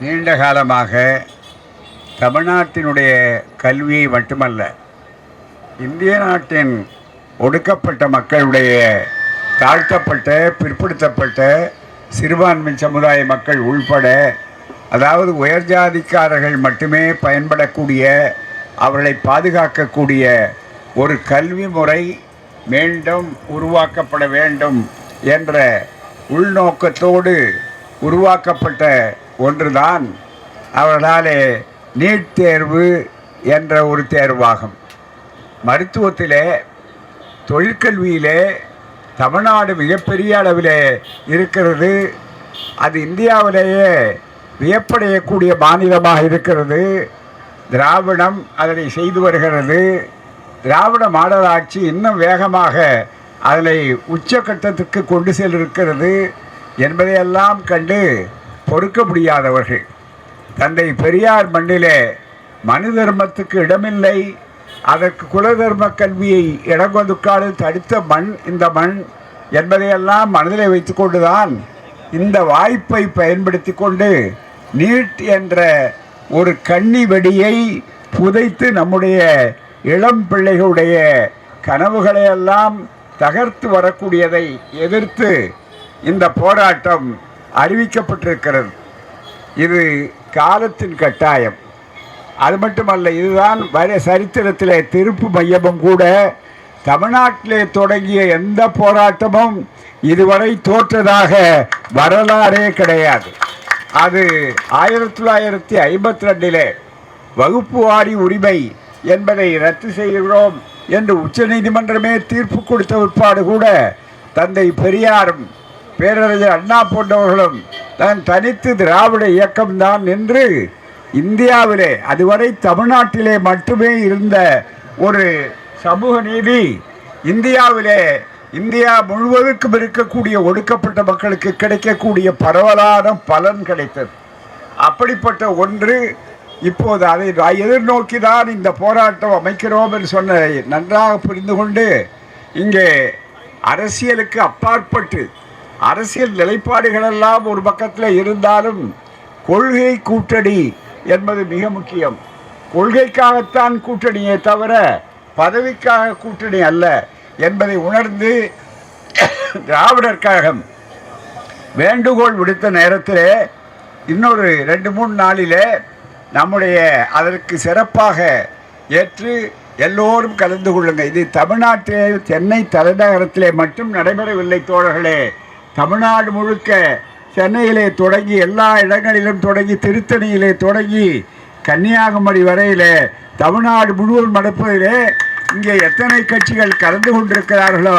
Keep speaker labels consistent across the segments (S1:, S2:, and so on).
S1: நீண்ட காலமாக தமிழ்நாட்டினுடைய கல்வியை மட்டுமல்ல, இந்திய நாட்டின் ஒடுக்கப்பட்ட மக்களுடைய தாழ்த்தப்பட்ட பிற்படுத்தப்பட்ட சிறுபான்மை சமுதாய மக்கள் உள்பட, அதாவது உயர் ஜாதிக்காரர்கள் மட்டுமே பயன்படக்கூடிய, அவர்களை பாதுகாக்கக்கூடிய ஒரு கல்வி முறை மீண்டும் உருவாக்கப்பட வேண்டும் என்ற உள்நோக்கத்தோடு உருவாக்கப்பட்ட ஒன்றுதான் அவர்களாலே நீட் தேர்வு என்ற ஒரு தேர்வாகும். மருத்துவத்திலே, தொழிற்கல்வியிலே தமிழ்நாடு மிகப்பெரிய அளவிலே இருக்கிறது. அது இந்தியாவிலேயே வியப்படையக்கூடிய மாநிலமாக இருக்கிறது. திராவிடம் அதனை செய்து வருகிறது. திராவிட மாடல் ஆட்சி இன்னும் வேகமாக அதனை உச்சக்கட்டத்துக்கு கொண்டு செல்லிருக்கிறது என்பதையெல்லாம் கண்டு பொறுக்க முடியாதவர்கள் தந்தை பெரியார் மண்ணிலே மனு தர்மத்துக்கு இடமில்லை, அதற்கு குலதர்ம கல்வியை இடங்கொதுக்காடு தடுத்த மண் இந்த மண் என்பதையெல்லாம் மனதிலே வைத்து கொண்டுதான் இந்த வாய்ப்பை பயன்படுத்தி கொண்டு நீட் என்ற ஒரு கன்னி வெடியை புதைத்து நம்முடைய இளம் பிள்ளைகளுடைய கனவுகளையெல்லாம் தகர்த்து வரக்கூடியதை எதிர்த்து இந்த போராட்டம் அறிவிக்கப்பட்டிருக்கிறது. இது காலத்தின் கட்டாயம். அது மட்டுமல்ல, இதுதான் சரித்திரத்திலே திருப்பு மையமும் கூட. தமிழ்நாட்டிலே தொடங்கிய எந்த போராட்டமும் இதுவரை தோற்றதாக வரலாறே கிடையாது. அது 1952 வகுப்பு வாரி உரிமை என்பதை ரத்து செய்கிறோம் என்று உச்சநீதிமன்றமே தீர்ப்பு கொடுத்த பிற்பாடு கூட தந்தை பெரியாரும் பேரறிஞர் அண்ணா போன்றவர்களும் தான் தனித்து திராவிட இயக்கம்தான் என்று இந்தியாவிலே, அதுவரை தமிழ்நாட்டிலே மட்டுமே இருந்த ஒரு சமூக நீதி இந்தியாவிலே, இந்தியா முழுவதுக்கும் இருக்கக்கூடிய ஒடுக்கப்பட்ட மக்களுக்கு கிடைக்கக்கூடிய பரவலான பலன் கிடைத்தது. அப்படிப்பட்ட ஒன்று இப்போது அதை எதிர்நோக்கி தான் இந்த போராட்டம் அமைக்கிறோம் என்று சொன்ன நன்றாக புரிந்து கொண்டு, இங்கே அரசியலுக்கு அப்பாற்பட்டு அரசியல் நிலைப்பாடுகளெல்லாம் ஒரு பக்கத்தில் இருந்தாலும் கொள்கை கூட்டணி என்பது மிக முக்கியம். கொள்கைக்காகத்தான் கூட்டணியே தவிர பதவிக்காக கூட்டணி அல்ல என்பதை உணர்ந்து திராவிடர் கழகம் வேண்டுகோள் விடுத்த நேரத்தில் இன்னொரு 2-3 நாளிலே நம்முடைய அதற்கு சிறப்பாக ஏற்று எல்லோரும் கலந்து கொள்ளுங்கள். இது தமிழ்நாட்டிலே சென்னை தலைநகரத்திலே மட்டும் நடைபெறவில்லை தோழர்களே. தமிழ்நாடு முழுக்க சென்னையிலே தொடங்கி எல்லா இடங்களிலும் தொடங்கி திருத்தணியிலே தொடங்கி கன்னியாகுமரி வரையிலே தமிழ்நாடு முழுவதும் நடப்பதிலே இங்கே எத்தனை கட்சிகள் கலந்து கொண்டிருக்கிறார்களோ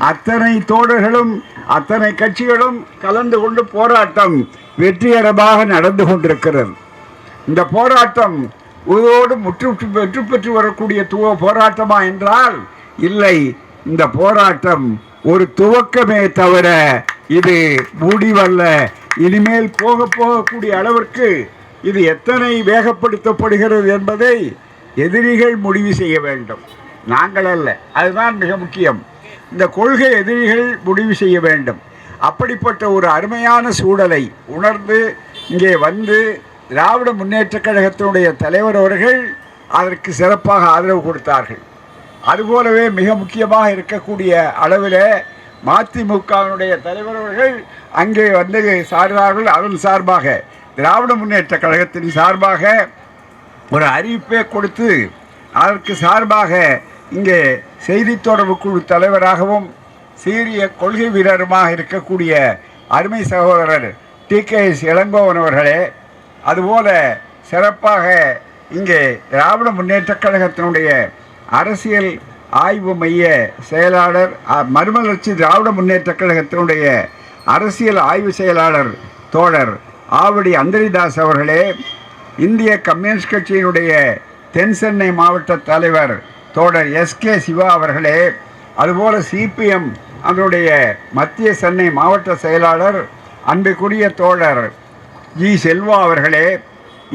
S1: அத்தனை தோழர்களும் அத்தனை கட்சிகளும் கலந்து கொண்டு போராட்டம் வெற்றிகரமாக நடந்து கொண்டிருக்கிறது. இந்த போராட்டம் இதோடு வெற்றி பெற்று வரக்கூடிய போராட்டமா என்றால் இல்லை. இந்த போராட்டம் ஒரு துவக்கமே தவிர இது முடிவல்ல. இனிமேல் போகக்கூடிய அளவிற்கு இது எத்தனை வேகப்படுத்தப்படுகிறது என்பதை எதிரிகள் முடிவு செய்ய வேண்டும், நாங்கள் அல்ல. அதுதான் மிக முக்கியம். இந்த கொள்கை எதிரிகள் முடிவு செய்ய வேண்டும். அப்படிப்பட்ட ஒரு அருமையான சூழலை உணர்ந்து இங்கே வந்து திராவிட முன்னேற்றக் கழகத்தினுடைய தலைவர் அவர்கள் அதற்கு சிறப்பாக ஆதரவு கொடுத்தார்கள். அதுபோலவே மிக முக்கியமாக இருக்கக்கூடிய அளவில் மதிமுகவினுடைய தலைவர் அவர்கள் அங்கே வந்து சார்பார்கள். அதன் சார்பாக திராவிட முன்னேற்றக் கழகத்தின் சார்பாக ஒரு அறிவிப்பை கொடுத்து அதற்கு சார்பாக இங்கே செய்தி தொடர்பு குழு தலைவராகவும் சீரிய கொள்கை வீரருமாக இருக்கக்கூடிய அருமை சகோதரர் TKS இளங்கோவன் அவர்களே, அதுபோல சிறப்பாக இங்கே திராவிட முன்னேற்றக் கழகத்தினுடைய அரசியல் ஆய்வு மைய செயலாளர், மறுமலர்ச்சி திராவிட முன்னேற்றக் கழகத்தினுடைய அரசியல் ஆய்வு செயலாளர் தோழர் ஆவடி அந்தரிதாஸ் அவர்களே, இந்திய கம்யூனிஸ்ட் கட்சியினுடைய தென் சென்னை மாவட்ட தலைவர் தோழர் SK சிவா அவர்களே, அதுபோல் CPM அதனுடைய மத்திய சென்னை மாவட்ட செயலாளர் அன்புக்குரிய தோழர் G செல்வா அவர்களே,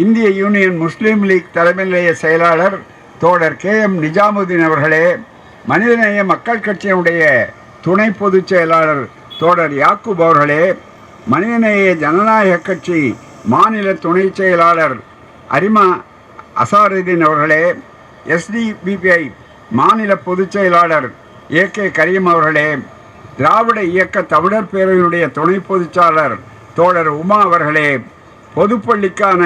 S1: இந்திய யூனியன் முஸ்லீம் லீக் தலைமை நிலைய செயலாளர் தோழர் KM நிஜாமுதீன் அவர்களே, மனிதநேய மக்கள் கட்சியினுடைய துணை பொதுச் செயலாளர் தோழர் யாக்கூப் அவர்களே, மனிதநேய ஜனநாயக கட்சி மாநில துணை செயலாளர் அரிமா அசாருதீன் அவர்களே, SDBPI மாநில பொதுச் செயலாளர் AK கரீம் அவர்களே, திராவிட இயக்க தமிழர் பேரவையினுடைய துணை பொதுச்சாளர் தோழர் உமா அவர்களே, பொதுப்பள்ளிக்கான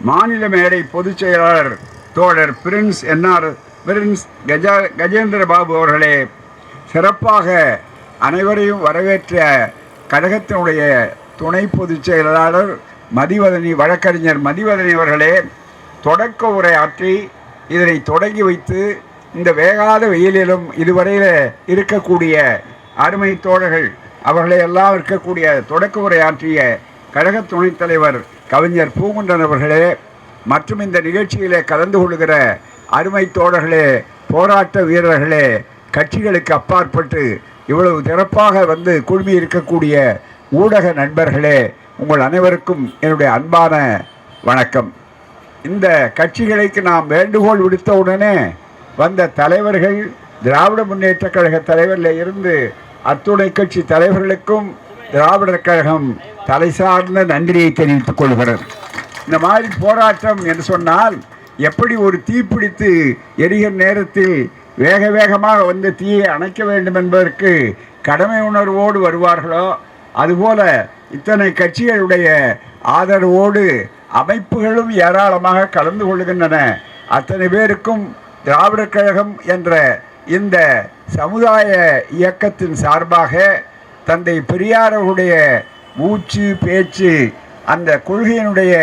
S1: மாநில மேடை பொதுச் செயலாளர் தோழர் பிரின்ஸ் கஜேந்திர பாபு அவர்களே, சிறப்பாக அனைவரையும் வரவேற்ற கழகத்தினுடைய துணை பொதுச் செயலாளர் வழக்கறிஞர் மதிவதனி அவர்களே, தொடக்க உரை ஆற்றி இதனை தொடங்கி வைத்து இந்த வேகாத வெயிலிலும் இதுவரையில் இருக்கக்கூடிய அருமை தோழர்கள் அவர்களையெல்லாம் இருக்கக்கூடிய தொடக்க உரை ஆற்றிய கழக துணைத் தலைவர் கவிஞர் பூங்குன்றன் அவர்களே, மற்றும் இந்த நிகழ்ச்சியிலே கலந்து கொள்கிற அருமை தோழர்களே, போராட்ட வீரர்களே, கட்சிகளுக்கு அப்பாற்பட்டு இவ்வளவு சிறப்பாக வந்து குழுமி இருக்கக்கூடிய ஊடக நண்பர்களே, உங்கள் அனைவருக்கும் என்னுடைய அன்பான வணக்கம். இந்த கட்சிகளுக்கு நாம் வேண்டுகோள் விடுத்த உடனே வந்த தலைவர்கள், திராவிட முன்னேற்ற கழக தலைவரில் இருந்து அத்துணை கட்சி தலைவர்களுக்கும் திராவிடர் கழகம் தலை சார்ந்த நன்றியை தெரிவித்துக் கொள்கிறது. இந்த மாதிரி போராட்டம் என்று சொன்னால் எப்படி ஒரு தீப்பிடித்து எரிகிற நேரத்தில் வேக வேகமாக வந்து தீயை அணைக்க வேண்டும் என்பதற்கு கடமை உணர்வோடு வருவார்களோ, அதுபோல இத்தனை கட்சிகளுடைய ஆதரவோடு அமைப்புகளும் ஏராளமாக கலந்து கொள்கின்றன. அத்தனை பேருக்கும் திராவிடர் கழகம் என்ற இந்த சமுதாய இயக்கத்தின் சார்பாக தந்தை பெரியார் அவர்களுடைய மூச்சு பேச்சு, அந்த கொள்கையினுடைய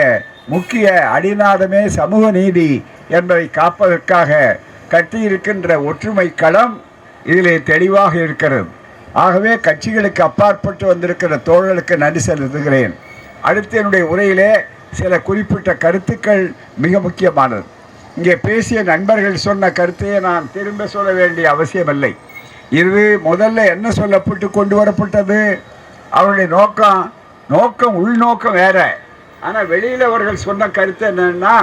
S1: முக்கிய அடிநாதமே சமூக நீதி என்பதை காப்பதற்காக கட்டியிருக்கின்ற ஒற்றுமை களம் இதிலே தெளிவாக இருக்கிறது. ஆகவே கட்சிகளுக்கு அப்பாற்பட்டு வந்திருக்கிற தோழர்களுக்கு நன்றி செலுத்துகிறேன். அடுத்து என்னுடைய உரையிலே சில குறிப்பிட்ட கருத்துக்கள் மிக முக்கியமானது. இங்கே பேசிய நண்பர்கள் சொன்ன கருத்தையே நான் திரும்ப சொல்ல வேண்டிய அவசியமில்லை. இது முதல்ல என்ன சொல்லப்பட்டு கொண்டு வரப்பட்டது, அவருடைய நோக்கம் உள்நோக்கம் வேற. ஆனால் வெளியில் அவர்கள் சொன்ன கருத்து என்னன்னா,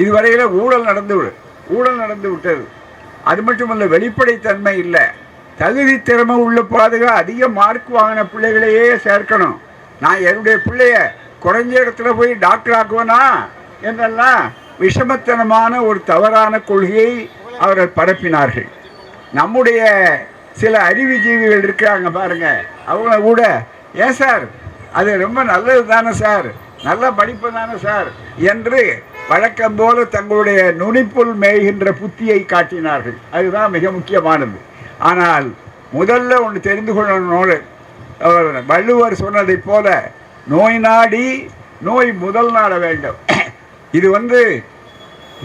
S1: இதுவரையில் ஊழல் நடந்து விட்டது. அது மட்டுமல்ல, வெளிப்படைத்தன்மை இல்லை. தகுதி திறமை உள்ள பாதுகா அதிக மார்க் வாங்கின பிள்ளைகளையே சேர்க்கணும். நான் என்னுடைய பிள்ளைய குறைஞ்ச இடத்துல போய் டாக்டர் ஆக்குவேனா என்றெல்லாம் விஷமத்தனமான ஒரு தவறான கொள்கையை அவர்கள் பரப்பினார்கள். நம்முடைய சில அறிவுஜீவிகள் இருக்கிறாங்க பாருங்க, அவங்க கூட ஏன் சார் அது ரொம்ப நல்லது தானே சார், நல்ல படிப்பு தானே சார் என்று வழக்கம் போல தங்களுடைய நுனிப்புல் மேய்கின்ற புத்தியை காட்டினார்கள். அதுதான் மிக முக்கியமானது. ஆனால் முதல்ல ஒன்று தெரிந்து கொள்ளணும், வள்ளுவர் சொன்னதை போல நோய் நாடி நோய் முதல் நாட வேண்டும். இது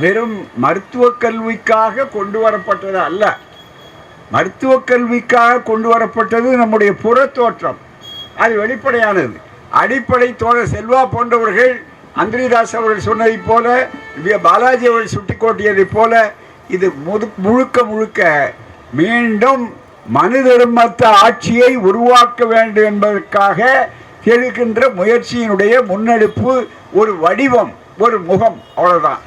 S1: வெறும் மருத்துவ கல்விக்காக கொண்டு வரப்பட்டது அல்ல. மருத்துவ கல்விக்காக கொண்டு வரப்பட்டது நம்முடைய புற தோற்றம், அது வெளிப்படையானது. அடிப்படை தோழர் செல்வா போன்றவர்கள், அந்திரிதாஸ் அவர்கள் சொன்னதை போல, பாலாஜி அவர்கள் சுட்டிக்காட்டியதை போல, இது முழுக்க மீண்டும் மனு தர்மத்த ஆட்சியை உருவாக்க வேண்டும் என்பதற்காக எழுகின்ற முயற்சியினுடைய முன்னெடுப்பு, ஒரு வடிவம், ஒரு முகம், அவ்வளோதான்.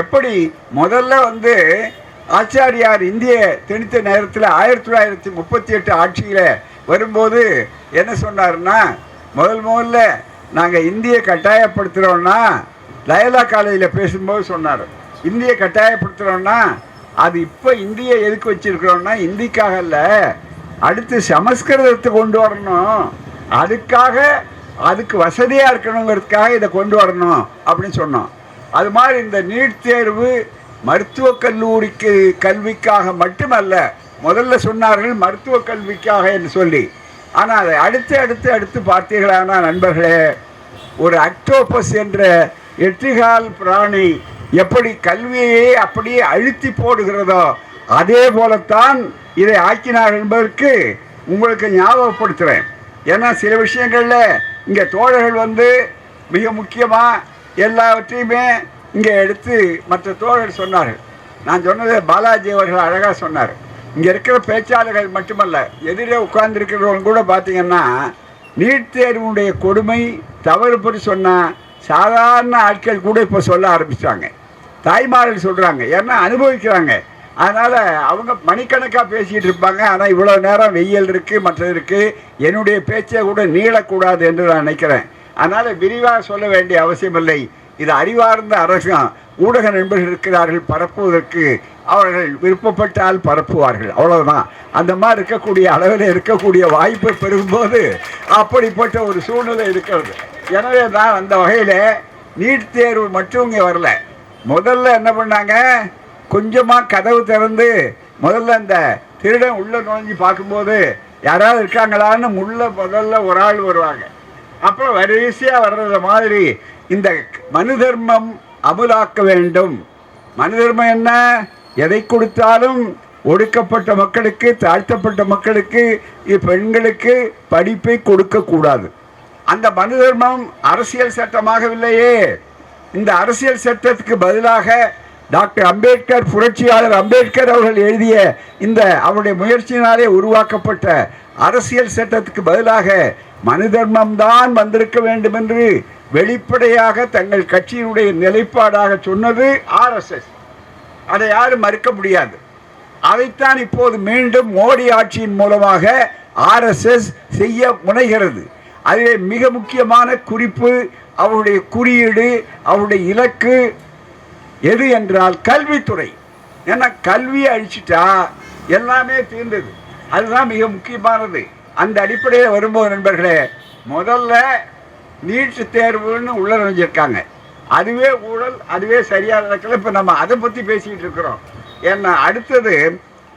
S1: எப்படி முதல்ல ஆச்சாரியார் இந்திய திணித்த நேரத்தில் 1938 ஆட்சியில் வரும்போது என்ன சொன்னார்னா, முதல்ல நாங்கள் இந்தியை கட்டாயப்படுத்துகிறோன்னா, லயலா காலேஜில் பேசும்போது சொன்னார், இந்தியை கட்டாயப்படுத்துகிறோன்னா அது இப்போ இந்தியை எதுக்கு வச்சுருக்கிறோன்னா இந்திக்காக இல்லை, அடுத்து சமஸ்கிருதத்தை கொண்டு வரணும், அதுக்கு வசதியாக இருக்கணுங்கிறதுக்காக இதை கொண்டு வரணும் அப்படின்னு சொன்னோம். அது மாதிரி இந்த நீட் தேர்வு மருத்துவக் கல்விக்காக மட்டுமல்ல, முதல்ல சொன்னார்கள் மருத்துவ கல்விக்காக என்று சொல்லி. ஆனால் அதை அடுத்து பார்த்தீர்களானா நண்பர்களே, ஒரு அக்டோபஸ் என்ற எட்டுகால் பிராணி எப்படி கல்வியை அப்படியே அழுத்தி போடுகிறதோ அதே போலத்தான் இதை ஆக்கினார் என்பதற்கு உங்களுக்கு ஞாபகப்படுத்துகிறேன். ஏன்னா சில விஷயங்களில் இங்கே தோழர்கள் மிக முக்கியமாக எல்லாவற்றையுமே இங்கே எடுத்து மற்ற தோழர்கள் சொன்னார்கள். நான் சொன்னது பாலாஜி அவர்கள் அழகாக சொன்னார். இங்கே இருக்கிற பேச்சாளர்கள் மட்டுமல்ல, எதிரே உட்கார்ந்துருக்கிறவங்க கூட பார்த்தீங்கன்னா நீட் தேர்வுடைய கொடுமை தவறு பற்றி சொன்னால் சாதாரண ஆட்கள் கூட இப்போ சொல்ல ஆரம்பித்தாங்க. தாய்மார்கள் சொல்கிறாங்க, ஏன்னா அனுபவிக்கிறாங்க. அதனால் அவங்க மணிக்கணக்காக பேசிகிட்டு இருப்பாங்க. ஆனால் இவ்வளோ நேரம் வெயில் இருக்குது, மற்றது இருக்குது, என்னுடைய பேச்சை கூட நீளக்கூடாது என்று நான் நினைக்கிறேன். அதனால் விரிவாக சொல்ல வேண்டிய அவசியமில்லை. இது அறிவார்ந்த அரசாங்கம். ஊடக நண்பர்கள் இருக்கிறார்கள், பரப்புவதற்கு அவர்கள் விருப்பப்பட்டால் பரப்புவார்கள், அவ்வளவுதான். அந்த மாதிரி இருக்கக்கூடிய அளவில் இருக்கக்கூடிய வாய்ப்பை பெறும்போது அப்படிப்பட்ட ஒரு சூழ்நிலை இருக்கிறது. எனவே தான் அந்த வகையில் நீட் தேர்வு மட்டும் இங்கே வரல. முதல்ல என்ன பண்ணாங்க, கொஞ்சமாக கதவு திறந்து முதல்ல அந்த திருடன் உள்ளே நுழைஞ்சு பார்க்கும்போது யாராவது இருக்காங்களான்னு முதல்ல ஒரு ஆள் வருவாங்க. அப்புறம் வரிசையாக வர்றத மாதிரி இந்த மனு தர்மம் அமுலாக்க வேண்டும். மனு தர்மம் என்ன? எதை கொடுத்தாலும் ஒடுக்கப்பட்ட மக்களுக்கு, தாழ்த்தப்பட்ட மக்களுக்கு, பெண்களுக்கு படிப்பை கொடுக்கக்கூடாது. அந்த மனு தர்மம் அரசியல் சட்டமாகவில்லையே. இந்த அரசியல் சட்டத்துக்கு பதிலாக டாக்டர் அம்பேத்கர், புரட்சியாளர் அம்பேத்கர் அவர்கள் எழுதிய இந்த அவருடைய முயற்சியினாலே உருவாக்கப்பட்ட அரசியல் சட்டத்துக்கு பதிலாக மனு தர்மம் தான் வந்திருக்க வேண்டும் என்று வெளிப்படையாக தங்கள் கட்சியினுடைய நிலைப்பாடாக சொன்னது ஆர்எஸ்எஸ். அதை யாரும் மறுக்க முடியாது. அதைத்தான் இப்போது மீண்டும் மோடி ஆட்சியின் மூலமாக ஆர்எஸ்எஸ் செய்ய முனைகிறது. அதிலே மிக முக்கியமான குறிப்பு, அவருடைய குறியீடு, அவருடைய இலக்கு எது என்றால் கல்வித்துறை. ஏன்னா கல்வியை அழிச்சிட்டா எல்லாமே தீர்ந்தது. அதுதான் மிக முக்கியமானது. அந்த அடிப்படையில் வரும்போது நண்பர்களே, முதல்ல நீட் தேர்வுன்னு உள்ள நுழைஞ்சிருக்காங்க. அதுவே ஊழல், அதுவே சரியாக நடக்கல. இப்போ நம்ம அதை பற்றி பேசிக்கிட்டு இருக்கிறோம். ஏன்னா அடுத்தது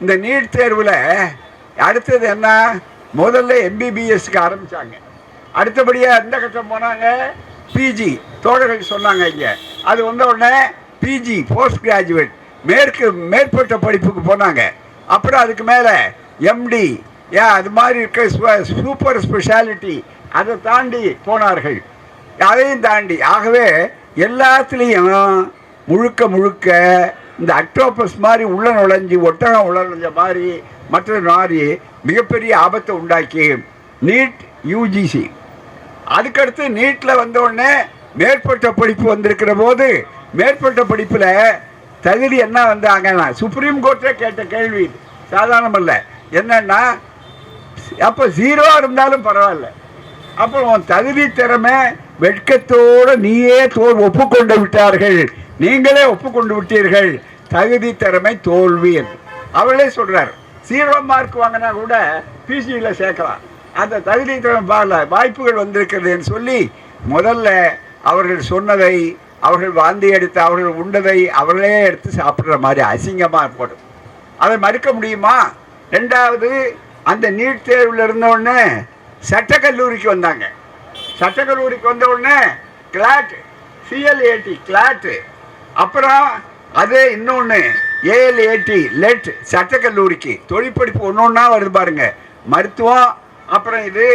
S1: இந்த நீட் தேர்வில் அடுத்தது என்ன, முதல்ல எம்பிபிஎஸ்க்கு ஆரம்பித்தாங்க. அடுத்தபடியாக எந்த கட்டம் போனாங்க, பிஜி. தோழர்கள் சொன்னாங்க இங்கே, அது வந்த உடனே பிஜி போஸ்ட் கிராஜுவேட் மேற்பட்ட படிப்புக்கு போனாங்க. அப்புறம் அதுக்கு மேலே எம்டி, அது மாதிரி இருக்க சூப்பர் ஸ்பெஷாலிட்டி, அதை தாண்டி போனார்கள். அதையும் தாண்டி ஆகவே எல்லாத்துலேயும் முழுக்க இந்த அக்டோபஸ் மாதிரி உள்ள நுழைஞ்சி, ஒட்டகம் உள்ள நுழைஞ்ச மாதிரி மற்ற மாதிரி மிகப்பெரிய ஆபத்தை உண்டாக்கி நீட் யூஜிசி. அதுக்கடுத்து நீட்டில் வந்தவுடனே மேற்பட்ட படிப்பு வந்திருக்கிற போது மேற்பட்ட படிப்பில் தகுதி என்ன வந்தாங்கன்னா, சுப்ரீம் கோர்ட்டே கேட்ட கேள்வி சாதாரணமல்ல. என்னன்னா, அப்போ 0 இருந்தாலும் பரவாயில்ல, அப்போ உன் தகுதி திறமை வெட்கத்தோடு நீயே ஒப்புக்கொண்டு விட்டார்கள், நீங்களே ஒப்புக்கொண்டு விட்டீர்கள், தகுதி திறமை தோல்வி என்று அவர்களே சொல்கிறார். 0 மார்க் வாங்கினா கூட பிசியில் சேர்க்கலாம், அந்த தகுதி திறமை வாய்ப்புகள் வந்திருக்கிறதுன்னு சொல்லி முதல்ல அவர்கள் சொன்னதை, அவர்கள் வாந்தி எடுத்து அவர்கள் உண்டதை அவர்களே எடுத்து சாப்பிட்ற மாதிரி அசிங்கமாக போடும். அதை மறுக்க முடியுமா? ரெண்டாவது, அந்த நீட் தேர்வில் இருந்தவுடனே சட்டக்கல்லூரிக்கு வந்தாங்க. சட்டக்கல்லூரிக்கு வந்த உடனே கிளாட், சிஎல்ஏடி கிளாட்டு, அப்புறம் அதே இன்னொன்று ஏஎல்ஏடி லெட். சட்டக்கல்லூரிக்கு தொழிற்படிப்பு ஒன்று ஒன்றா வருது பாருங்க. மருத்துவம், அப்புறம் இது.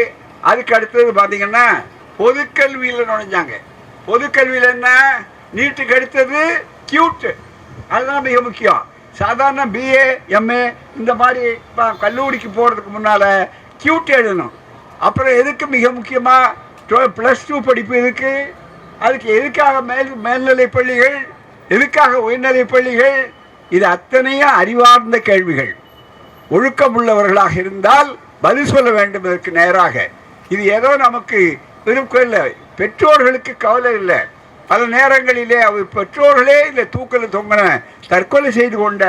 S1: அதுக்கு அடுத்தது பார்த்தீங்கன்னா பொதுக்கல்வியில் நுழைஞ்சாங்க. பொதுக்கல்வியில் என்ன, நீட்டுக்கு அடுத்தது கியூட். அதுதான் மிக முக்கியம். சாதாரண பிஏ எம்ஏ இந்த மாதிரி கல்லூரிக்கு போகிறதுக்கு முன்னால் கியூட் எழுதணும். அப்புறம் எதுக்கு மிக முக்கியமாக +2 படிப்பு எதுக்கு, அதுக்கு எதுக்காக மேல்நிலை பள்ளிகள், எதுக்காக உயர்நிலை பள்ளிகள், இது அத்தனையும் அறிவார்ந்த கேள்விகள். ஒழுக்கம் உள்ளவர்களாக இருந்தால் பதில் சொல்ல வேண்டும் இதற்கு நேராக. இது ஏதோ நமக்கு விருப்பம் இல்லை, பெற்றோர்களுக்கு கவலை இல்லை. பல நேரங்களிலே அவர் பெற்றோர்களே இந்த தூக்கில் தொங்கின தற்கொலை செய்து கொண்ட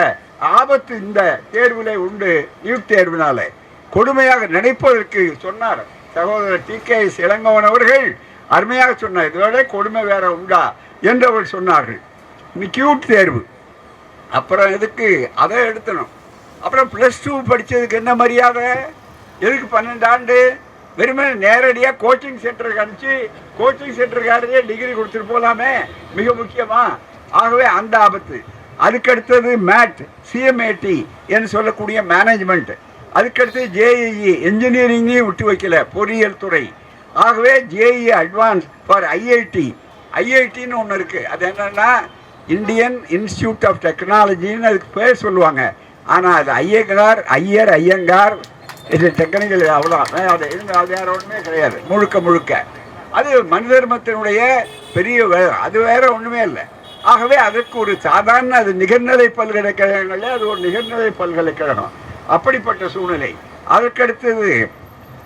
S1: ஆபத்து இந்த தேர்விலே உண்டு. நீட் தேர்வினால கொடுமையாக நினைப்பதற்கு சொன்னார் சகோதரர் TKS இளங்கோவன் அவர்கள், அருமையாக சொன்னார். இதோட கொடுமை வேற உண்டா என்று அவர்கள் சொன்னார்கள். கியூட் தேர்வு. அப்புறம் எதுக்கு அதை எடுத்தணும். அப்புறம் +2 படித்ததுக்கு என்ன மரியாதை, எதுக்கு 12 ஆண்டு வெறுமே நேரடியாக கோச்சிங் சென்டருக்கு அனுப்பிச்சு கோச்சிங் சென்டருக்காரே டிகிரி கொடுத்துட்டு போகலாமே, மிக முக்கியமாக. ஆகவே அந்த ஆபத்து. அதுக்கடுத்தது மேட், CMAT என்று சொல்லக்கூடிய மேனேஜ்மெண்ட். அதுக்கடுத்து JEE என்ஜினியரிங்கையும் விட்டு வைக்கல, பொறியியல் துறை. ஆகவே JEE அட்வான்ஸ் ஃபார் ஐஐடின்னு ஒன்று இருக்குது. அது என்னென்னா இந்தியன் இன்ஸ்டியூட் ஆஃப் டெக்னாலஜின்னு அதுக்கு பேர் சொல்லுவாங்க. ஆனால் அது ஐயங்கார் இது டெக்னிக்கல், அவ்வளோ அது வேறு ஒன்றுமே கிடையாது. முழுக்க அது மனு தர்மத்தினுடைய பெரிய அது வேற ஒன்றுமே இல்லை. ஆகவே அதற்கு ஒரு சாதாரண, அது நிகர்நிலை பல்கலைக்கழகங்களே அது ஒரு நிகர்நிலை பல்கலைக்கழகம். அப்படிப்பட்ட சூழ்நிலை. அதற்கடுத்தது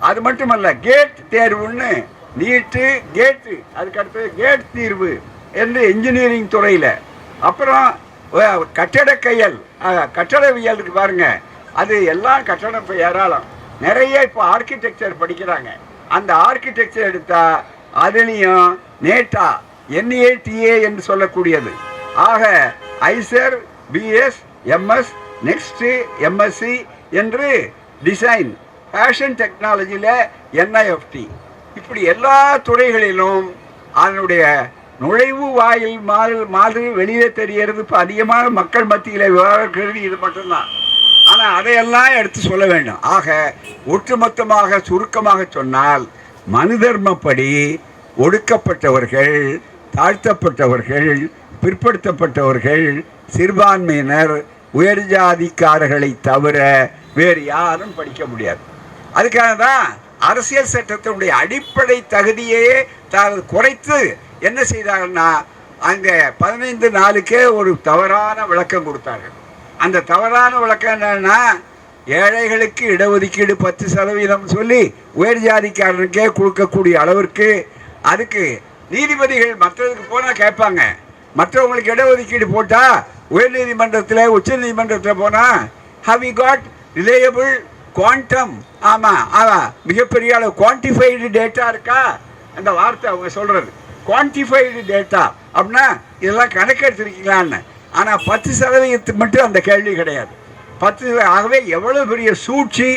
S1: அது மட்டுமல்ல, கேட் தேர்வுன்னு நீட்டு கேட்டு, அதுக்கடுத்து கேட் தீர்வு என்று இன்ஜினியரிங் துறையில், அப்புறம் கட்டடக்கையல் கட்டடவியல் இருக்கு பாருங்க, அது எல்லாம் கட்டடம் இப்போ ஏராளம். நிறைய இப்போ ஆர்கிடெக்சர் படிக்கிறாங்க. அந்த ஆர்கிடெக்சர் எடுத்தால் அதுலேயும் நேட்டா NATA என்று சொல்லக்கூடியது. ஆக ஐசர், BS, MS, நெக்ஸ்ட்டு MSc என்று டிசைன், ஃபேஷன் டெக்னாலஜியில் NIFT, இப்படி எல்லா துறைகளிலும் அதனுடைய நுழைவு வாயில் மாதிரி வெளியே தெரிகிறது. இப்போ அதிகமான மக்கள் மத்தியில் விவாதிக்கிறது இது மட்டும்தான். ஆனால் அதையெல்லாம் எடுத்து சொல்ல வேண்டும். ஆக ஒட்டுமொத்தமாக சுருக்கமாக சொன்னால், மனு தர்மப்படி ஒடுக்கப்பட்டவர்கள், தாழ்த்தப்பட்டவர்கள், பிற்படுத்தப்பட்டவர்கள், சிறுபான்மையினர், உயர் ஜாதிக்காரர்களை தவிர வேறு யாரும் படிக்க முடியாது. அதுக்காக தான் அரசியல் சட்டத்தினுடைய அடிப்படை தகுதியே குறைத்து என்ன செய்தாங்கன்னா, அங்கே 15 நாளுக்கே ஒரு தவறான விளக்கம் கொடுத்தார்கள். அந்த தவறான விளக்கம் என்னன்னா, ஏழைகளுக்கு இடஒதுக்கீடு 10% சொல்லி உயர் ஜாதிக்காரனுக்கே கொடுக்கக்கூடிய அளவிற்கு, அதுக்கு நீதிபதிகள் மற்றதுக்கு போனால் கேட்பாங்க, மற்றவங்களுக்கு இடஒதுக்கீடு போட்டால் உயர் நீதிமன்றத்தில் உச்ச நீதிமன்றத்தில் போனால் how you got reliable quantum, ஆமாம் மிகப்பெரிய அளவு குவான்டிஃபைடு டேட்டா இருக்கா, அந்த வார்த்தை அவங்க சொல்கிறது குவான்டிஃபைடு டேட்டா அப்படின்னா இதெல்லாம் கணக்கெடுத்துருக்கீங்களான்னு. ஆனால் 10% மட்டும் அந்த கேள்வி கிடையாது. 10 ஆகவே எவ்வளோ பெரிய சூழ்ச்சி,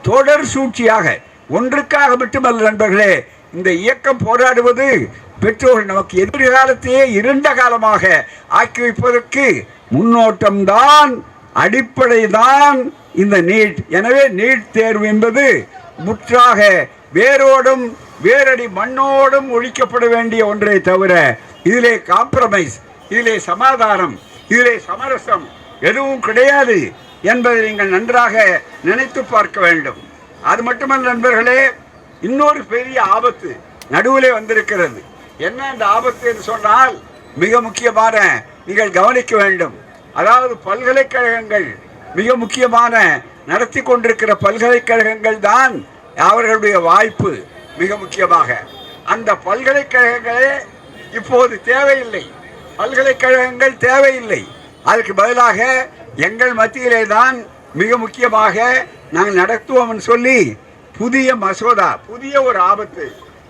S1: தொடர் சூழ்ச்சியாக, ஒன்றுக்காக மட்டுமல்ல நண்பர்களே, இந்த இயக்கம் போராடுவது பெற்றோர்கள் நமக்கு எதிர்காலத்தையே இருண்ட காலமாக ஆக்கி வைப்பதற்கு முன்னோட்டம்தான், அடிப்படை தான் இந்த நீட். எனவே நீட் தேர்வு என்பது முற்றாக வேரோடும் வேரடி மண்ணோடும் ஒழிக்கப்பட வேண்டிய ஒன்றை தவிர இதிலே காம்ப்ரமைஸ், இதிலே சமாதானம், இதிலே சமரசம் எதுவும் கிடையாது என்பதை நீங்கள் நன்றாக நினைத்து பார்க்க வேண்டும். அது மட்டுமல்ல நண்பர்களே, இன்னொரு பெரிய ஆபத்து நடுவிலே வந்திருக்கிறது. என்ன அந்த ஆபத்து என்று சொன்னால், மிக முக்கியமான நீங்கள் கவனிக்க வேண்டும். அதாவது பல்கலைக்கழகங்கள், மிக முக்கியமான நடத்தி கொண்டிருக்கிற பல்கலைக்கழகங்கள் தான் அவர்களுடைய வாய்ப்பு. மிக முக்கியமாக அந்த பல்கலைக்கழகங்களே இப்போது தேவையில்லை, பல்கலைக்கழகங்கள் தேவையில்லை. அதுக்கு பதிலாக எங்கள் மத்தியிலே தான் மிக முக்கியமாக நாங்கள் நடத்துவோம்னு சொல்லி புதிய மசோதா, புதிய ஒரு ஆபத்து.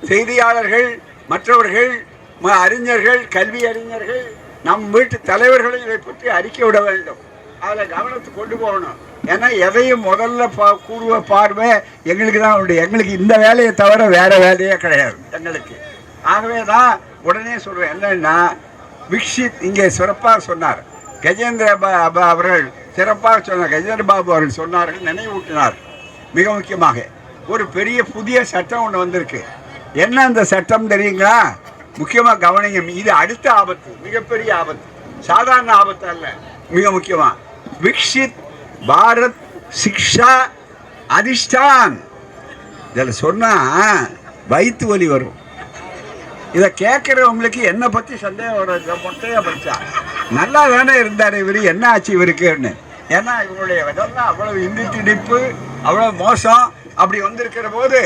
S1: செய்தியாளர்கள், மற்றவர்கள், அறிஞர்கள், கல்வி அறிஞர்கள், நம் வீட்டு தலைவர்களை இதை பற்றி அறிக்கை விட வேண்டும். அதில் கவனத்தை கொண்டு போகணும். ஏன்னா எதையும் முதல்ல கூறுவ பார்வை எங்களுக்கு தான் உண்டு. எங்களுக்கு இந்த வேலையை தவிர வேறு வேலையே கிடையாது எங்களுக்கு. ஆகவே தான் உடனே சொல்கிறேன். என்னன்னா, விக்ஷித் இங்கே சிறப்பாக சொன்னார், கஜேந்திர அவர்கள் சிறப்பாக சொன்னார், கஜேந்திர பாபு அவர்கள் சொன்னார்கள், நினைவூட்டினார். மிக முக்கியமாக ஒரு பெரிய புதிய சட்டம் ஒன்று வந்திருக்கு. என்ன அந்த சட்டம் தெரியுங்களா? முக்கியமாக கவனிங்க. இது அடுத்த ஆபத்து, மிகப்பெரிய ஆபத்து, சாதாரண ஆபத்து அல்ல. மிக முக்கியமாக விக்ஷித் பாரத் சிக்ஷா அதிஷ்டான். இதில் சொன்னால் வயிற்று வலி வரும். இதை கேட்குறவங்களுக்கு என்னை பற்றி சந்தேகம் வர மொட்டையாக படித்தா நல்லா தானே இருந்தார் இவர், என்ன ஆச்சு இவருக்குன்னு. ஏன்னா இவருடைய இதெல்லாம் அவ்வளோ இந்தி திணிப்பு, அவ்வளோ மோசம். அப்படி வந்திருக்கிற போது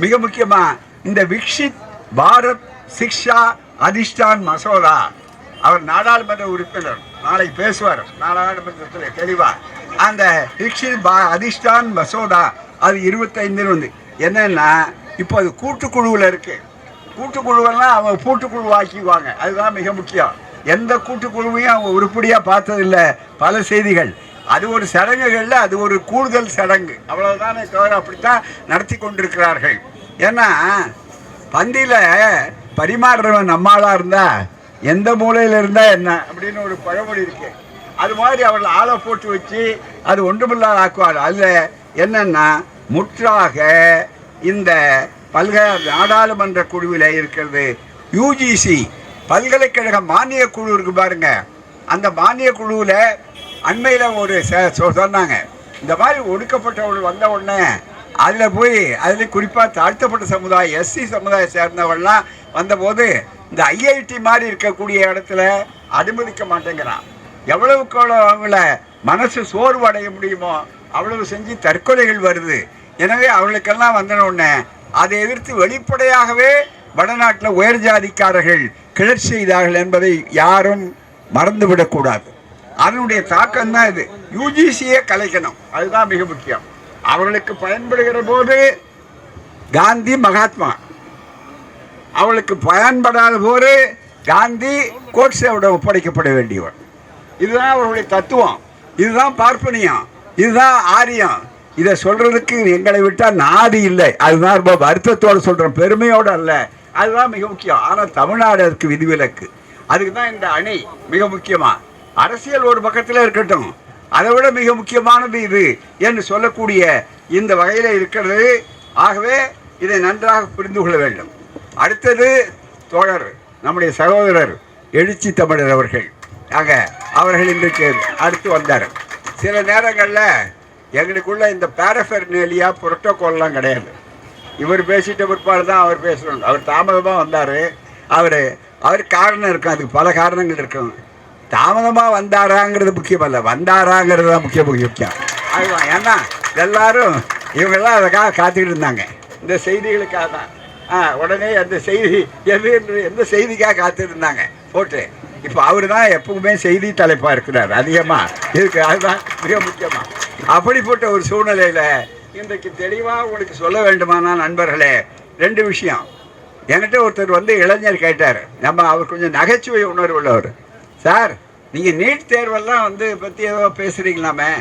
S1: மிக முக்கியமாக இந்த விக்ஷித் பாரத் சிக்ஷா அதிஷ்டான் மசோதா, அவர் நாடாளுமன்ற உறுப்பினர், நாளைக்கு பேசுவார் நாடாளுமன்றத்தில் தெளிவாக. அந்த விக்ஷித் அதிஷ்டான் மசோதா அது 25 வந்து என்னன்னா, இப்போ அது கூட்டுக்குழுவில் இருக்குது. கூட்டுக்குழுவெல்லாம் அவங்க கூட்டுக்குழு ஆக்கிக்குவாங்க. அதுதான் மிக முக்கியம். எந்த கூட்டுக்குழுவையும் அவங்க உருப்படியாக பார்த்ததில்லை. பல செய்திகள், அது ஒரு சடங்குகளில் அது ஒரு கூடுதல் சடங்கு, அவ்வளோதானே தவிர அப்படித்தான் நடத்தி கொண்டிருக்கிறார்கள். ஏன்னா பந்தியில் பரிமாறுறவன் நம்மளாக இருந்தால் எந்த மூலையில் இருந்தால் என்ன அப்படின்னு ஒரு பழமொழி இருக்கு. அது மாதிரி அவர்கள் ஆளை போட்டு வச்சு அது ஒன்றுமில்லாத ஆக்குவார். அதில் என்னன்னா, முற்றாக இந்த நாடாளுமன்ற குழுவில் இருக்கிறது UGC பல்கலைக்கழக மானிய குழு இருக்கு பாருங்க. அந்த மானிய குழுவில் அண்மையில் ஒரு சொன்னாங்க, இந்த மாதிரி ஒடுக்கப்பட்டவர்கள் வந்த உடனே அதில் போய் அதில் குறிப்பாக தாழ்த்தப்பட்ட சமுதாயம் SC சமுதாயம் சேர்ந்தவர்கள்லாம் வந்தபோது இந்த IIT மாதிரி இருக்கக்கூடிய இடத்துல அனுமதிக்க மாட்டேங்கிறான். எவ்வளவுக்கு அவங்கள மனசு சோர்வு அடைய முடியுமோ அவ்வளவு செஞ்சு தற்கொலைகள் வருது. எனவே அவர்களுக்கெல்லாம் வந்தனோடனே அதை எதிர்த்து வெளிப்படையாகவே வடநாட்டில் உயர் ஜாதிக்காரர்கள் கிளர்ச்சி செய்தார்கள் என்பதை யாரும் மறந்துவிடக்கூடாது. அதனுடைய தாக்கம் தான் இது. யூஜிசியை கலைக்கணும், அதுதான் மிக முக்கியம். அவர்களுக்கு பயன்படுகிற போது காந்தி மகாத்மா, அவளுக்கு பயன்படாத போது காந்தி கோட்சேவோட ஒப்படைக்கப்பட வேண்டியவர். இதுதான் அவர்களுடைய தத்துவம், இதுதான் பார்ப்பனியம், இதுதான் ஆரியம். இதை சொல்றதுக்கு எங்களை விட்டால் நாடு இல்லை. அதுதான் ரொம்ப வருத்தத்தோடு சொல்றோம், பெருமையோடு அல்ல. அதுதான் மிக முக்கியம். ஆனால் தமிழ்நாடு அதுக்கு விதிவிலக்கு. அதுக்கு தான் இந்த அணி மிக முக்கியமா. அரசியல் ஒரு பக்கத்தில் இருக்கட்டும், அதை விட மிக முக்கியமானது இது என்று சொல்லக்கூடிய இந்த வகையில் இருக்கிறது. ஆகவே இதை நன்றாக புரிந்து கொள்ள வேண்டும். அடுத்தது தோழர் நம்முடைய சகோதரர் எழுச்சி தமிழர் அவர்கள். ஆக அவர்கள் இன்றைக்கு அடுத்து வந்தார். சில நேரங்களில் எங்களுக்குள்ள இந்த பேரஃபெர்னேலியா புரோட்டோகால்லாம் கிடையாது. இவர் பேசிட்ட பிற்பாடு தான் அவர் பேசணும். அவர் தாமதமாக வந்தார். அவர் காரணம் இருக்கும், அதுக்கு பல காரணங்கள் இருக்கும். தாமதமாக வந்தாராங்கிறது முக்கியமல்ல, வந்தாராங்கிறது தான் முக்கியம். அதுதான். ஏன்னா எல்லாரும் இவங்கெல்லாம் அதுக்காக காத்துக்கிட்டு இருந்தாங்க, இந்த செய்திகளுக்காக தான். உடனே அந்த செய்தி எந்த செய்திக்காக காத்துருந்தாங்க போட்டு. இப்போ அவர் தான் எப்பவுமே செய்தி தலைப்பாக இருக்கிறார் அதிகமாக இதுக்கு. அதுதான் மிக முக்கியமாக. அப்படிப்பட்ட ஒரு சூழ்நிலையில் இன்றைக்கு தெளிவாக உங்களுக்கு சொல்ல வேண்டுமானா நண்பர்களே, 2 விஷயம். என்கிட்ட ஒருத்தர் இளைஞர் கேட்டார். அவர் கொஞ்சம் நகைச்சுவை உணர்வு உள்ளவர். சார், நீங்கள் நீட் தேர்வெல்லாம் பற்றி ஏதோ பேசுகிறீங்களாமே.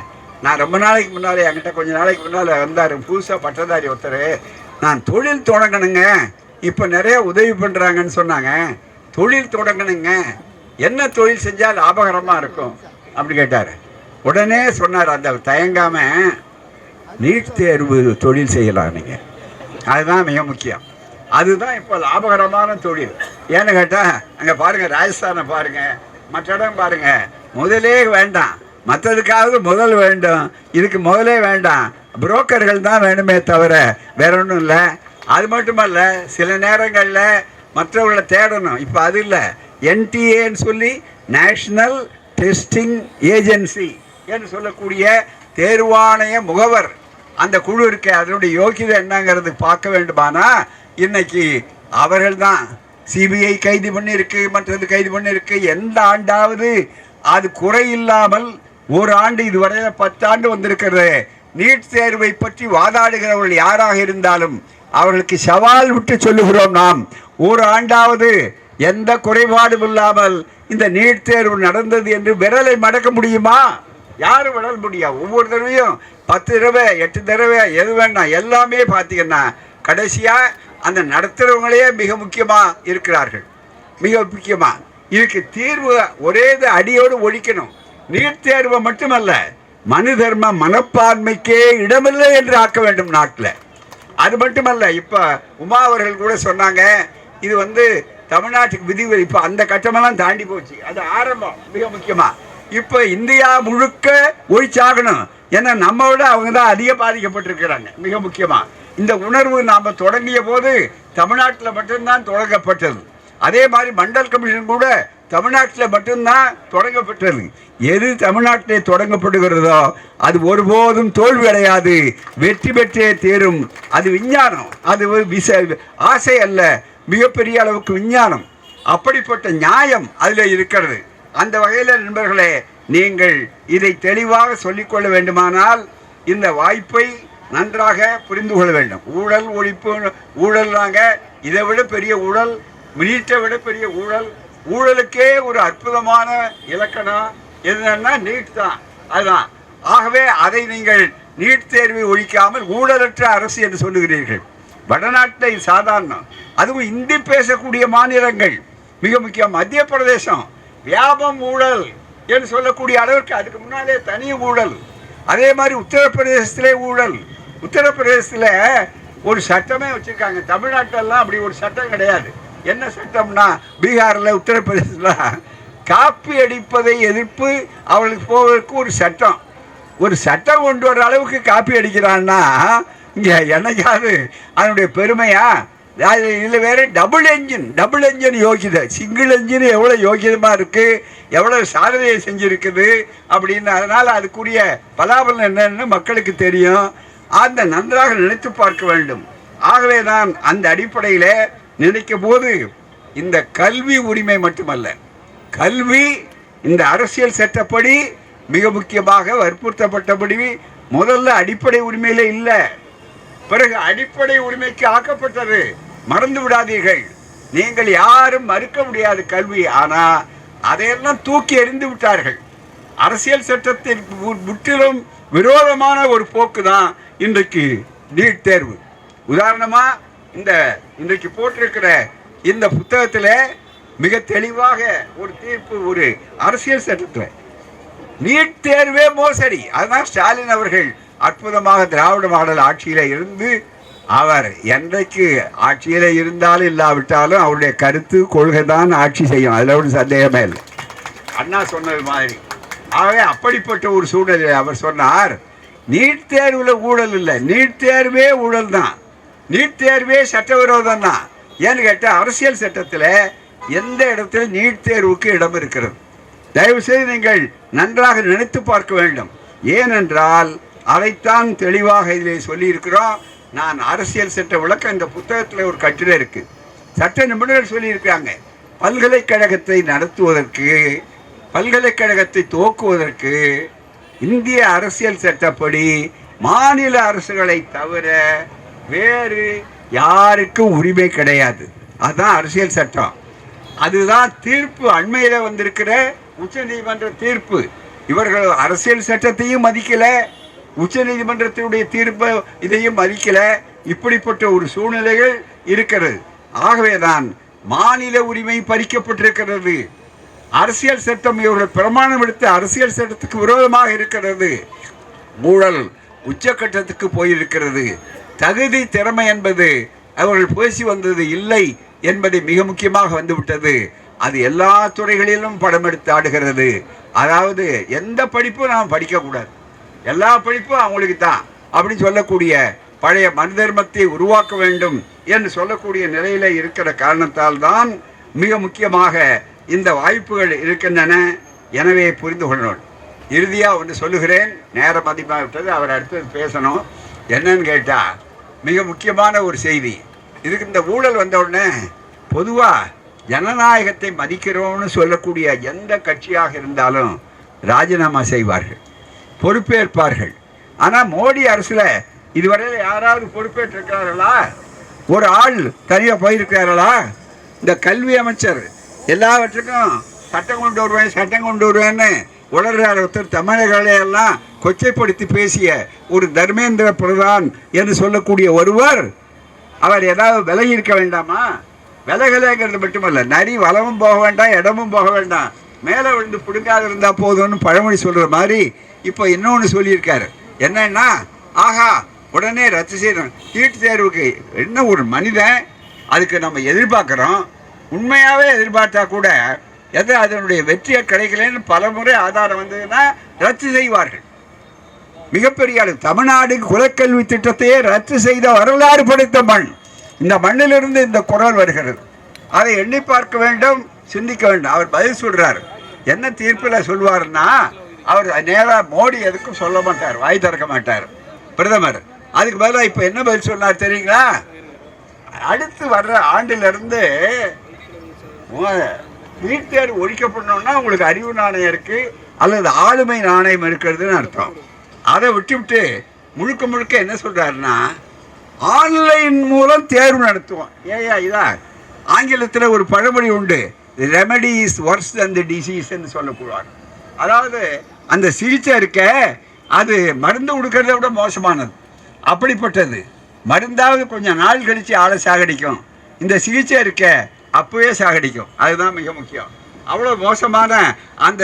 S1: நான் ரொம்ப நாளைக்கு முன்னால் என்கிட்ட கொஞ்ச நாளைக்கு முன்னால் வந்தார் புதுசாக பட்டதாரி ஒருத்தர். நான் தொழில் தொடங்கணுங்க, இப்போ நிறைய உதவி பண்ணுறாங்கன்னு சொன்னாங்க. தொழில் தொடங்கணுங்க, என்ன தொழில் செஞ்சால் லாபகரமாக இருக்கும் அப்படி கேட்டார். உடனே சொன்னார், அந்த தயங்காமல் நீட் தேர்வு தொழில் செய்யலாம் நீங்கள், அதுதான் மிக முக்கியம். அதுதான் இப்போ லாபகரமான தொழில். ஏன்னு கேட்டால் அங்கே பாருங்கள், ராஜஸ்தானை பாருங்கள், மற்ற இடம் பாருங்கள். முதலே வேண்டாம், மற்றதுக்காவது முதல் வேண்டும். இதுக்கு முதலே வேண்டாம், புரோக்கர்கள் தான் வேணுமே தவிர வேற ஒன்றும் இல்லை. அது மட்டுமல்ல, சில நேரங்களில் மற்றவர்களை தேடணும். இப்போ அது இல்லை, என்டிஏன்னு சொல்லி நேஷ்னல் டெஸ்டிங் ஏஜென்சி என்று சொல்லக்கூடிய தேர்வாணைய முகவர் அந்த குழு இருக்க, அதனுடைய யோக்கியதை என்னங்கிறது பார்க்க வேண்டுமானா இன்னைக்கு அவர்கள் தான் சிபிஐ கைது பண்ணியிருக்கு, மற்றது கைது பண்ணியிருக்கு. எந்த ஆண்டாவது அது குறையில்லாமல் ஒரு ஆண்டு இதுவரையில் 10 ஆண்டு வந்திருக்கிறது. நீட் தேர்வை பற்றி வாதாடுகிறவர்கள் யாராக இருந்தாலும் அவர்களுக்கு சவால் விட்டு சொல்லுகிறோம், நாம் ஒரு ஆண்டாவது எந்த குறைபாடும் இல்லாமல் இந்த நீட் தேர்வு நடந்தது என்று விரலை மடக்க முடியுமா? யாரும் விரல் முடியாது. ஒவ்வொரு தடவையும் 10 தடவை 8 தடவை எது வேண்டாம், எல்லாமே பார்த்தீங்கன்னா கடைசியாக அந்த நடத்துகிறவங்களே மிக முக்கியமாக இருக்கிறார்கள். மிக முக்கியமாக இதுக்கு தீர்வு ஒரே அடியோடு ஒழிக்கணும். நீட் தேர்வை மட்டுமல்ல, மனு தர்ம மனப்பான்மைக்கே இடமில்லை என்று ஆக்க வேண்டும் நாட்டில். அது மட்டுமல்ல, இப்போ உமா அவர்கள் கூட சொன்னாங்க, இது தமிழ்நாட்டுக்கு விதி. இப்போ அந்த கட்டமெல்லாம் தாண்டி போச்சு, அது ஆரம்பம். மிக முக்கியமாக இப்போ இந்தியா முழுக்க ஒழிச்சாகணும். ஏன்னா நம்ம விட அவங்க தான் அதிக பாதிக்கப்பட்டிருக்கிறாங்க. மிக முக்கியமாக இந்த உணர்வு நாம் தொடங்கிய போது தமிழ்நாட்டில் மட்டும்தான் தொடங்கப்பட்டது. அதே மாதிரி மண்டல் கமிஷன் கூட தமிழ்நாட்டில் மட்டும்தான் தொடங்கப்பட்டது. எது தமிழ்நாட்டிலே தொடங்கப்படுகிறதோ அது ஒருபோதும் தோல்வி அடையாது, வெற்றி பெற்றே தீரும். அது விஞ்ஞானம், அது ஒரு ஆசை அல்ல, மிகப்பெரிய அளவுக்கு விஞ்ஞானம். அப்படிப்பட்ட நியாயம் அதில் இருக்கிறது. அந்த வகையில் நண்பர்களே, நீங்கள் இதை தெளிவாக சொல்லிக்கொள்ள வேண்டுமானால் இந்த வாய்ப்பை நன்றாக புரிந்து கொள்ள வேண்டும். ஊழல் ஒழிப்பு, ஊழல்னாங்க, இதை விட பெரிய ஊழல், நீட்டை விட பெரிய ஊழல். ஊழலுக்கே ஒரு அற்புதமான இலக்கணம் எதுன்னா நீட் தான். அதுதான். ஆகவே அதை நீங்கள் நீட் தேர்வை ஒழிக்காமல் ஊழலற்ற அரசு என்று சொல்லுகிறீர்கள். வடநாட்டில் சாதாரணம், அதுவும் இந்தி பேசக்கூடிய மாநிலங்கள் மிக முக்கியம். மத்திய பிரதேசம் வியாபம் ஊழல் என்று சொல்லக்கூடிய அளவிற்கு, அதுக்கு முன்னாலே தனி ஊழல். அதே மாதிரி உத்தரப்பிரதேசத்திலே ஊழல். உத்தரப்பிரதேசத்தில் ஒரு சட்டமே வச்சுருக்காங்க. தமிழ்நாட்டிலெல்லாம் அப்படி ஒரு சட்டம் கிடையாது. என்ன சட்டம்னா, பீகாரில் உத்தரப்பிரதேசத்தில் காப்பி அடிப்பதை எதிர்ப்பு அவர்களுக்கு போவதற்கு ஒரு சட்டம் கொண்டு வர அளவுக்கு காப்பி அடிக்கிறான்னா இங்கே என்னைக்காவது அதனுடைய பெருமையா? இதில் வேறு டபுள் என்ஜின் யோகிதை. சிங்கிள் என்ஜின் எவ்வளோ யோகிதமாக இருக்குது, எவ்வளோ சாதனையை செஞ்சுருக்குது அப்படின்னு. அதனால் அதுக்குரிய பலாபலம் என்னன்னு மக்களுக்கு தெரியும். அந்த நன்றாக நினைத்து பார்க்க வேண்டும். ஆகவே தான் அந்த அடிப்படையில் நினைக்கும் போது இந்த கல்வி உரிமை மட்டுமல்ல, கல்வி இந்த அரசியல் சட்டப்படி மிக முக்கியமாக வற்புறுத்தப்பட்டபடி முதல்ல அடிப்படை உரிமையில இல்லை, பிறகு அடிப்படை உரிமைக்கு ஆக்கப்பட்டது. மறந்து விடாதீர்கள். நீங்கள் யாரும் மறுக்க முடியாது கல்வி. ஆனால் அதையெல்லாம் தூக்கி எறிந்து விட்டார்கள். அரசியல் சட்டத்தின் முற்றிலும் விரோதமான ஒரு போக்கு தான் இன்றைக்கு நீட் தேர்வு. உதாரணமாக இன்றைக்கு போட்டிருக்கிற இந்த புத்தகத்தில் மிக தெளிவாக ஒரு தீர்ப்பு, ஒரு அரசியல் சட்டத்தில் நீட் தேர்வே மோசடி. அதுதான் ஸ்டாலின் அவர்கள் அற்புதமாக திராவிட மாடல் ஆட்சியில் இருந்து, அவர் என்றைக்கு ஆட்சியில் இருந்தாலும் இல்லாவிட்டாலும் அவருடைய கருத்து கொள்கை தான் ஆட்சி செய்யும், அதில் ஒரு சந்தேகமே இல்லை. அண்ணா சொன்னது மாதிரி. ஆகவே அப்படிப்பட்ட ஒரு சூழ்நிலை அவர் சொன்னார், நீட் தேர்வில் ஊழல் இல்லை, நீட் தேர்வே ஊழல் தான், நீட் தேர்வே சட்டவிரோதம் தான். ஏன்னு கேட்டால் அரசியல் சட்டத்தில் எந்த இடத்துல நீட் தேர்வுக்கு இடம் இருக்கிறது? தயவுசெய்து நீங்கள் நன்றாக நினைத்து பார்க்க வேண்டும். ஏனென்றால் அதைத்தான் தெளிவாக இதில் சொல்லியிருக்கிறோம். நான் அரசியல் சட்ட விளக்கம் இந்த புத்தகத்தில் ஒரு கட்டுரை இருக்குது. சட்ட நிபுணர்கள் சொல்லியிருக்காங்க, பல்கலைக்கழகத்தை நடத்துவதற்கு, பல்கலைக்கழகத்தை துவக்குவதற்கு இந்திய அரசியல் சட்டப்படி மாநில அரசுகளை தவிர வேறு யாருக்கும் உரிமை கிடையாது. அதுதான் அரசியல் சட்டம். அதுதான் தீர்ப்பு. அண்மையில் வந்திருக்கிற உச்ச நீதிமன்ற தீர்ப்பு. இவர்கள் அரசியல் சட்டத்தையும் மதிக்கல, உச்ச நீதிமன்றத்தினுடைய தீர்ப்பு இதையும் மதிக்கல. இப்படிப்பட்ட ஒரு சூழ்நிலைகள் இருக்கிறது. ஆகவே தான் மாநில உரிமை பறிக்கப்பட்டிருக்கிறது. அரசியல் சட்டம் இவர்கள் பிரமாணம் எடுத்து அரசியல் சட்டத்துக்கு விரோதமாக இருக்கிறது. ஊழல் உச்சக்கட்டத்துக்கு போயிருக்கிறது. தகுதி திறமை என்பது அவர்கள் பேசி வந்தது இல்லை என்பதை மிக முக்கியமாக வந்துவிட்டது. அது எல்லா துறைகளிலும் படம் எடுத்து ஆடுகிறது. அதாவது எந்த படிப்பும் நாம் படிக்கக்கூடாது, எல்லா படிப்பும் அவங்களுக்கு தான் அப்படின்னு சொல்லக்கூடிய பழைய மனு தர்மத்தை உருவாக்க வேண்டும் என்று சொல்லக்கூடிய நிலையில் இருக்கிற காரணத்தால் தான் மிக முக்கியமாக இந்த வாய்ப்புகள் இருக்கின்றன. எனவே புரிந்து கொள்ளணும். இறுதியாக ஒன்று சொல்லுகிறேன், நேரம் அதிகமாக விட்டது, அவர் அடுத்தது பேசணும். என்னன்னு கேட்டால் மிக முக்கியமான ஒரு செய்தி. இதுக்கு இந்த ஊழல் வந்த உடனே பொதுவாக ஜனநாயகத்தை மதிக்கிறோம்னு சொல்லக்கூடிய எந்த கட்சியாக இருந்தாலும் ராஜினாமா செய்வார்கள், பொறுப்பேற்பார்கள். ஆனால் மோடி அரசில் இதுவரையில் யாராவது பொறுப்பேற்றிருக்கிறார்களா? ஒரு ஆள் தனியாக போயிருக்கிறார்களா? இந்த கல்வி அமைச்சர் எல்லாவற்றுக்கும் சட்டம் கொண்டு வருவேன், சட்டம் கொண்டு வருவேன்னு உலகிறார். ஒருத்தர் தமிழர்களையெல்லாம் கொச்சைப்படுத்தி பேசிய ஒரு தர்மேந்திர பிரதான் என்று சொல்லக்கூடிய ஒருவர், அவர் ஏதாவது விலகி இருக்க வேண்டாமா? விலகலைங்கிறது மட்டுமல்ல, நரி வலமும் போக வேண்டாம், இடமும் போக வேண்டாம், மேலே விழுந்து பிடுங்காது இருந்தால் போதும்னு பழமொழி சொல்கிற மாதிரி இப்போ இன்னொன்று சொல்லியிருக்காரு. என்னன்னா, ஆஹா உடனே ரத்து செய்யணும் நீட் தேர்வுக்கு. என்ன ஒரு மனிதன், அதுக்கு நம்ம எதிர்பார்க்குறோம். உண்மையாகவே எதிர்பார்த்தா கூட எது அதனுடைய வெற்றியை கிடைக்கலன்னு பல முறை ஆதாரம் வந்ததுன்னா ரத்து செய்வார்கள். மிகப்பெரிய அளவு தமிழ்நாடு குலக்கல்வி திட்டத்தையே ரத்து செய்த வரலாறு படைத்த மண். இந்த மண்ணிலிருந்து இந்த குரல் வருகிறது. அதை எண்ணி பார்க்க வேண்டும், சிந்திக்க வேண்டும். அவர் பதில் சொல்றார். என்ன தீர்ப்பில் சொல்வார்னா, அவர் நேராக மோடி எதுக்கும் சொல்ல மாட்டார், வாய் திறக்க மாட்டார் பிரதமர். அதுக்கு பதிலாக இப்போ என்ன பதில் சொன்னார் தெரியுங்களா? அடுத்து வர்ற ஆண்டிலிருந்து நீட் தேர்வு ஒழிக்கப்படணும்னா உங்களுக்கு அறிவு நாணயம் இருக்கு அல்லது ஆளுமை நாணயம் இருக்கிறதுன்னு அர்த்தம். அதை விட்டுவிட்டு முழுக்க முழுக்க என்ன சொல்றாருன்னா, ஆன்லைன் மூலம் தேர்வு நடத்துவோம். ஏயா இதா ஆங்கிலத்தில் ஒரு பழமொழி உண்டு, ரெமடி இஸ் ஒர்ஸ் தன் தி டிசீஸ்ன்னு சொல்லக்கூடாது. அதாவது அந்த சிகிச்சை இருக்க அது மருந்து கொடுக்கறத விட மோசமானது. அப்படிப்பட்டது. மருந்தாவது கொஞ்சம் நாள் கழித்து ஆளை சாகடிக்கும், இந்த சிகிச்சை இருக்க அப்போவே சாகடிக்கும். அதுதான் மிக முக்கியம். அவ்வளோ மோசமான அந்த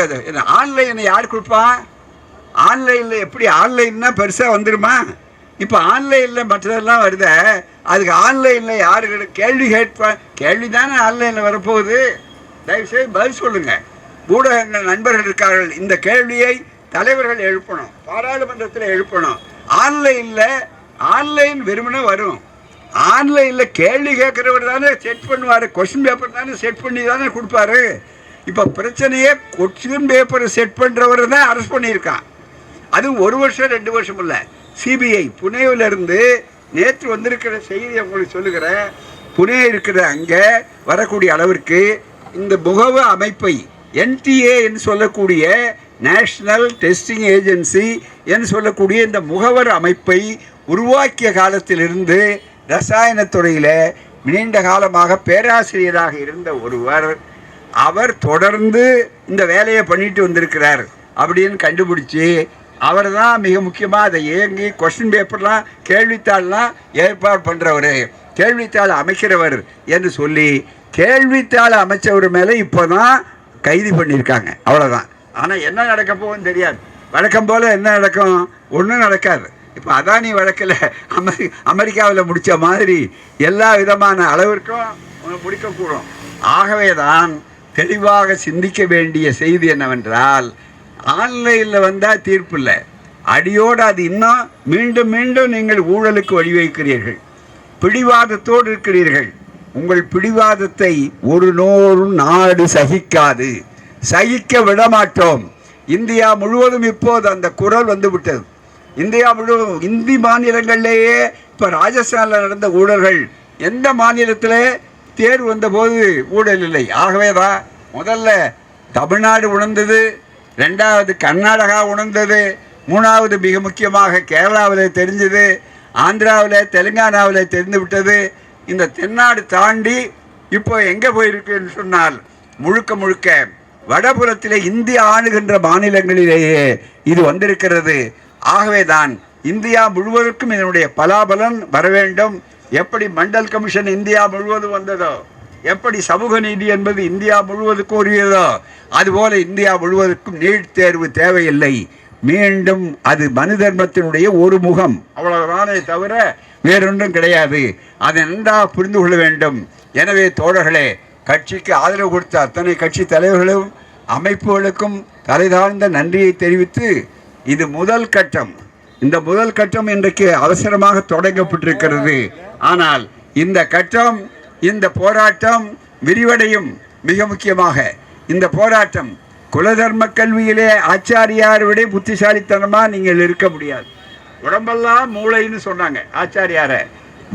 S1: ஆன்லைனை யார் கொடுப்பான்? ஆன்லைனில் எப்படி ஆன்லைன்னா பெருசாக வந்துடுமா? இப்போ ஆன்லைனில் மற்றதெல்லாம் வருத, அதுக்கு ஆன்லைனில் யாரு கேள்வி கேட்பா? கேள்வி தானே ஆன்லைனில் வரப்போகுது. தயவுசெய்து பதில் சொல்லுங்கள். ஊடக நண்பர்கள் இருக்கார்கள், இந்த கேள்வியை தலைவர்கள் எழுப்பணும், பாராளுமன்றத்தில் எழுப்பணும். ஆன்லைன் வெறுமனே வரும். ஆன்லைனில் கேள்வி கேட்குறவர் தானே செட் பண்ணுவார், கொஸ்டின் பேப்பர் தானே செட் பண்ணி தானே கொடுப்பாரு. இப்போ பிரச்சனையே கொஸ்டின் பேப்பரை செட் பண்ணுறவர் தான் அரெஸ்ட் பண்ணியிருக்கான். அதுவும் 1 வருஷம் 2 வருஷம் இல்லை. சிபிஐ புனேவிலிருந்து நேற்று வந்திருக்கிற செய்தி உங்களுக்கு சொல்லுகிறேன். புனே இருக்கிற அங்கே வரக்கூடிய அளவிற்கு இந்த முகவ அமைப்பை NTA என்று சொல்லக்கூடிய நேஷ்னல் டெஸ்டிங் ஏஜென்சி என்று சொல்லக்கூடிய இந்த முகவர் அமைப்பை உருவாக்கிய காலத்திலிருந்து ரசாயனத்துறையில் நீண்ட காலமாக பேராசிரியராக இருந்த ஒருவர், அவர் தொடர்ந்து இந்த வேலையை பண்ணிட்டு வந்திருக்கிறார் அப்படின்னு கண்டுபிடிச்சி அவர் தான் மிக முக்கியமாக அதை இயங்கி கொஸ்டின் பேப்பர்லாம் கேள்வித்தாள்லாம் ஏற்பாடு பண்ணுறவர், கேள்வித்தாள் அமைக்கிறவர் என்று சொல்லி கேள்வித்தாள் அமைச்சவர் மேலே இப்போ தான் கைது பண்ணியிருக்காங்க. அவ்வளோதான். ஆனால் என்ன நடக்க போகும்னு தெரியாது. வழக்கம் போல் என்ன நடக்கும்? ஒன்றும் நடக்காது. இப்போ அதானி வழக்கில் அமெரிக்காவில் முடித்த மாதிரி எல்லா விதமான அளவிற்கும் முடிக்கக்கூடும். ஆகவே தான் தெளிவாக சிந்திக்க வேண்டிய செய்தி என்னவென்றால், ஆன்லைனில் வந்தால் தீர்ப்பு இல்லை, அடியோடு அது இன்னும் மீண்டும் மீண்டும் நீங்கள் ஊழலுக்கு வழிவகுக்கிறீர்கள், பிடிவாதத்தோடு இருக்கிறீர்கள். உங்கள் பிடிவாதத்தை ஒரு நாடு சகிக்காது, சகிக்க விடமாட்டோம். இந்தியா முழுவதும் இப்போது அந்த குரல் வந்து விட்டது. இந்தியா முழுவதும் இந்தி மாநிலங்களிலேயே இப்போ ராஜஸ்தானில் நடந்த ஊழல்கள் எந்த மாநிலத்தில் தேர்வு வந்தபோது ஊழல் இல்லை. ஆகவே தான் முதல்ல தமிழ்நாடு உணர்ந்தது, ரெண்டாவது கர்நாடகா உணர்ந்தது, மூணாவது மிக முக்கியமாக கேரளாவில் தெரிஞ்சது, ஆந்திராவில் தெலுங்கானாவில் தெரிந்து விட்டது. இந்த தென்னாடு தாண்டி இப்போ எங்கே போயிருக்குன்னு சொன்னால் முழுக்க முழுக்க வடபுறத்திலே இந்தியா ஆளுகின்ற மாநிலங்களிலேயே இது வந்திருக்கிறது. ஆகவே தான் இந்தியா முழுவதற்கும் இதனுடைய பலாபலன் வர வேண்டும். எப்படி மண்டல் கமிஷன் இந்தியா முழுவதும் வந்ததோ, எப்படி சமூக நீதி என்பது இந்தியா முழுவதுக்கும் உரியதோ, அதுபோல இந்தியா முழுவதற்கும் நீட் தேர்வு தேவையில்லை. மீண்டும் அது மனு தர்மத்தினுடைய ஒரு முகம், அவ்வளவுதானே தவிர வேறொன்றும் கிடையாது. அதை நன்றாக புரிந்து கொள்ள வேண்டும். எனவே தோழர்களே, கட்சிக்கு ஆதரவு கொடுத்த அத்தனை கட்சி தலைவர்களும் அமைப்புகளுக்கும் தலைதாழ்ந்த நன்றியை தெரிவித்து, இது முதல் கட்டம். இந்த முதல் கட்டம் இன்றைக்கு அவசரமாக தொடங்கப்பட்டிருக்கிறது. ஆனால் இந்த கட்டம், இந்த போராட்டம் விரிவடையும். மிக முக்கியமாக இந்த போராட்டம் குலதர்ம கல்வியிலே ஆச்சாரியார் விட புத்திசாலித்தனமாக நீங்கள் இருக்க முடியாது. உடம்பெல்லாம் மூளைன்னு சொன்னாங்க ஆச்சாரியார.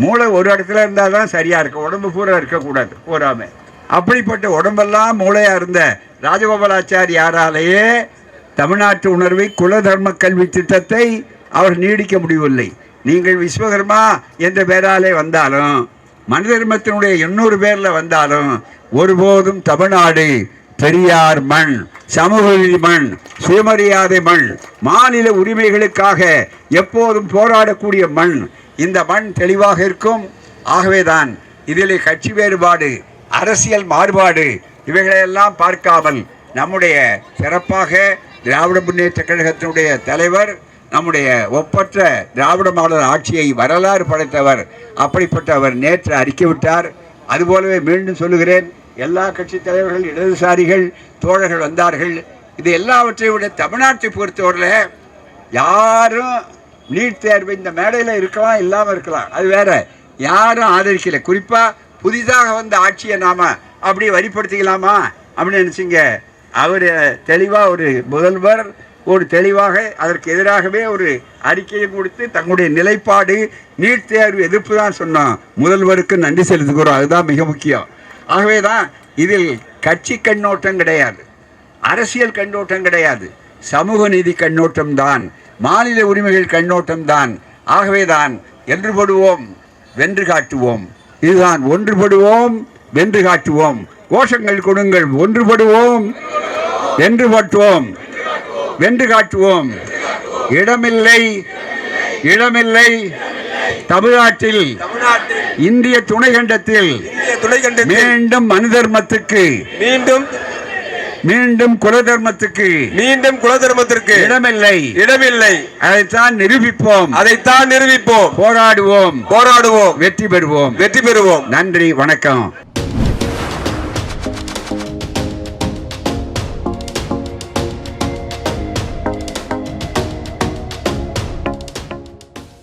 S1: மூளை ஒரு இடத்துல இருந்தால் தான் சரியாக இருக்கும், உடம்பு பூரா இருக்கக்கூடாது பூராமே. அப்படிப்பட்ட உடம்பெல்லாம் மூளையாக இருந்த ராஜகோபாலாச்சாரியாராலேயே தமிழ்நாட்டு உணர்வை குலதர்ம கல்வி திட்டத்தை அவர் நீடிக்க முடியவில்லை. நீங்கள் விஸ்வகர்மா என்ற பெயராலே வந்தாலும், மனு தர்மத்தினுடைய 800 பேரில் வந்தாலும் ஒருபோதும் தமிழ்நாடு பெரியார் மண், சமூக நீதி மண், சுயமரியாதை மண், மாநில உரிமைகளுக்காக எப்போதும் போராடக்கூடிய மண். இந்த மண் தெளிவாக இருக்கும். ஆகவேதான் இதில் கட்சி வேறுபாடு, அரசியல் மாறுபாடு இவைகளையெல்லாம் பார்க்காமல் நம்முடைய சிறப்பாக திராவிட முன்னேற்ற கழகத்தினுடைய தலைவர், நம்முடைய ஒப்பற்ற திராவிட மாடல் ஆட்சியை வரலாறு படைத்தவர், அப்படிப்பட்டவர் நேற்று அறிக்கை விட்டார். அதுபோலவே மீண்டும் சொல்லுகிறேன், எல்லா கட்சி தலைவர்கள், இடதுசாரிகள், தோழர்கள் வந்தார்கள். இது எல்லாவற்றை விட தமிழ்நாட்டை பொறுத்தவரையில் யாரும் நீட் தேர்வு இந்த மேடையில் இருக்கலாம், இல்லாமல் இருக்கலாம், அது வேற, யாரும் ஆதரிக்கலை. குறிப்பாக புதிதாக வந்த ஆட்சியை நாம் அப்படி வரிப்படுத்திக்கலாமா அப்படின்னு நினச்சிங்க. அவர் தெளிவாக ஒரு முதல்வர் ஒரு தெளிவாக அதற்கு எதிராகவே ஒரு அறிக்கையை கொடுத்து தங்களுடைய நிலைப்பாடு நீட் தேர்வு எதிர்ப்பு தான் சொன்னோம். முதல்வருக்கு நன்றி செலுத்துகிறோம். அதுதான் மிக முக்கியம். ஆகவே தான் இதில் கட்சி கண்ணோட்டம் கிடையாது, அரசியல் கண்ணோட்டம் கிடையாது, சமூக நீதி கண்ணோட்டம் தான், மாநில உரிமைகள் கண்ணோட்டம் தான். ஆகவே தான் ஒன்றுபடுவோம், வென்று காட்டுவோம். இதுதான் ஒன்றுபடுவோம், வென்று காட்டுவோம். கோஷங்கள் கொடுங்கள். ஒன்றுபடுவோம், வென்று காட்டுவோம், வென்று காட்டுவோம். இடமில்லை, இடமில்லை தமிழ்நாட்டில், இந்திய துணைக்கண்டத்தில் மீண்டும் மனு தர்மத்துக்கு, மீண்டும் குலதர்மத்துக்கு, மீண்டும் குலதர்மத்திற்கு இடமில்லை, இடமில்லை. அதைத்தான் நிரூபிப்போம், அதைத்தான் நிரூபிப்போம். போராடுவோம், போராடுவோம், வெற்றி பெறுவோம், வெற்றி பெறுவோம். நன்றி, வணக்கம்.